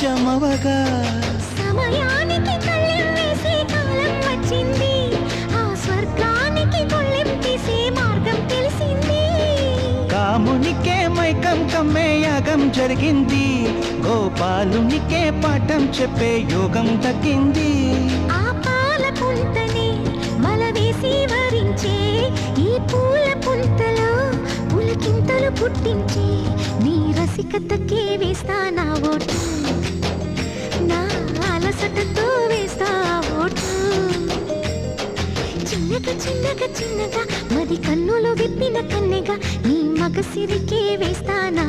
జమవగా సమయానికి కళ్ళెం వేసే కాలం వచ్చింది, ఆ స్వర్గానికి కొళ్ళెం తీసే మార్గం తెలిసింది. కామునికే మైకం కమ్మే యాగం జరిగింది, గోపాలునికే పాఠం చెప్పే యోగం దక్కింది. ఆ పాల పుంతని మలవేసి వరించే ఈ పూల పుంతలో పులకింతలు పుట్టించే నీ రసికతకే వేస్తా నా ఓటు, నా అలసటతో వేస్తా ఓటు. చిన్నగా చిన్నగా చిన్నగా మది కన్నులు విప్పిన కన్నెగా నీ మగసిరికే వేస్తా నా